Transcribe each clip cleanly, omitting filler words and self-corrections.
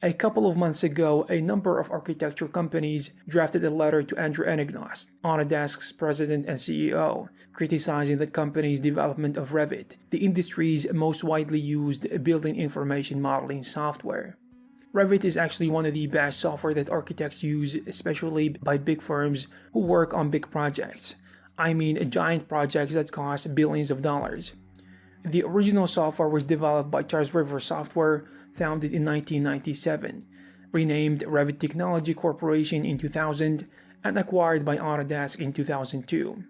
A couple of months ago, a number of architecture companies drafted a letter to Andrew Anagnost, Autodesk's president and CEO, criticizing the company's development of Revit, the industry's most widely used building information modeling software. Revit is actually one of the best software that architects use, especially by big firms who work on big projects. I mean giant projects that cost billions of dollars. The original software was developed by Charles River Software, founded in 1997, renamed Revit Technology Corporation in 2000, and acquired by Autodesk in 2002.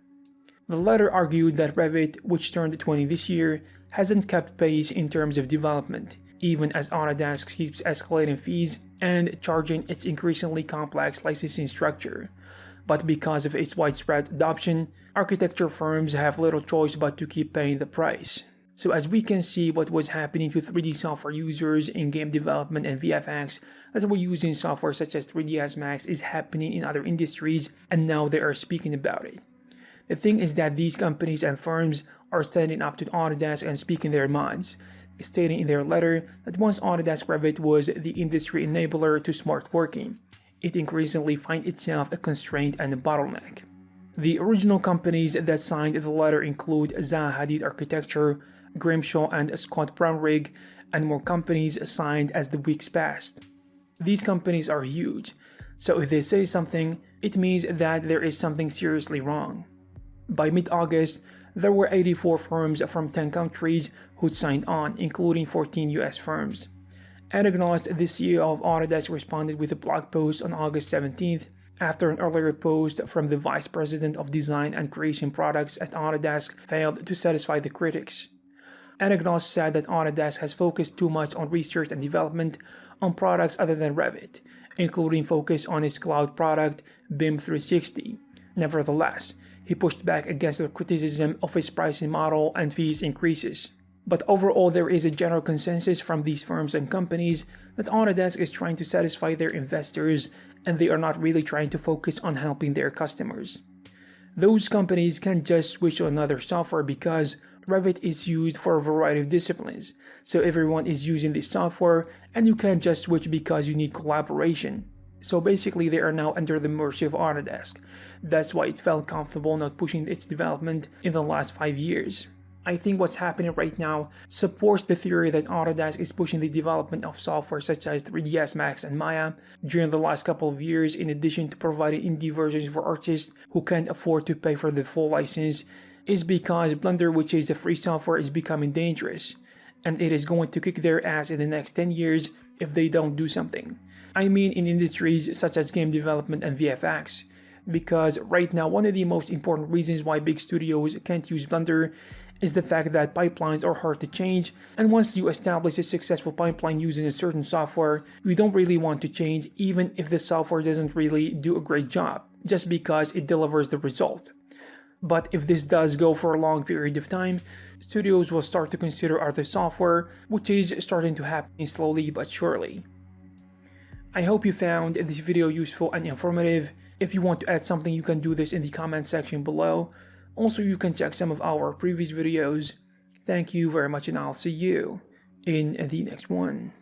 The letter argued that Revit, which turned 20 this year, hasn't kept pace in terms of development, even as Autodesk keeps escalating fees and charging its increasingly complex licensing structure. But because of its widespread adoption, architecture firms have little choice but to keep paying the price. So as we can see, what was happening to 3D software users in game development and VFX that were using software such as 3ds Max is happening in other industries, and now they are speaking about it. The thing is that these companies and firms are standing up to Autodesk and speaking their minds, stating in their letter that once Autodesk Revit was the industry enabler to smart working, it increasingly finds itself a constraint and a bottleneck. The original companies that signed the letter include Zaha Hadid Architecture, Grimshaw and Scott Brownrigg, and more companies signed as the weeks passed. These companies are huge, so if they say something, it means that there is something seriously wrong. By mid-August, there were 84 firms from 10 countries who signed on, including 14 US firms. Anagnost, the CEO of Autodesk, responded with a blog post on August 17th after an earlier post from the Vice President of Design and Creation Products at Autodesk failed to satisfy the critics. Anagnost said that Autodesk has focused too much on research and development on products other than Revit, including focus on its cloud product, BIM 360. Nevertheless, he pushed back against the criticism of its pricing model and fees increases. But overall, there is a general consensus from these firms and companies that Autodesk is trying to satisfy their investors, and they are not really trying to focus on helping their customers. Those companies can just switch to another software because Revit is used for a variety of disciplines, so everyone is using this software, and you can't just switch because you need collaboration. So basically, they are now under the mercy of Autodesk. That's why it felt comfortable not pushing its development in the last 5 years. I think what's happening right now supports the theory that Autodesk is pushing the development of software such as 3ds Max and Maya during the last couple of years, in addition to providing indie versions for artists who can't afford to pay for the full license, is because Blender, which is the free software, is becoming dangerous, and it is going to kick their ass in the next 10 years if they don't do something. I mean in industries such as game development and VFX, because right now one of the most important reasons why big studios can't use Blender is the fact that pipelines are hard to change, and once you establish a successful pipeline using a certain software, you don't really want to change even if the software doesn't really do a great job, just because it delivers the result. But if this does go for a long period of time, studios will start to consider other software, which is starting to happen slowly but surely. I hope you found this video useful and informative. If you want to add something, you can do this in the comment section below. Also, you can check some of our previous videos. Thank you very much, and I'll see you in the next one.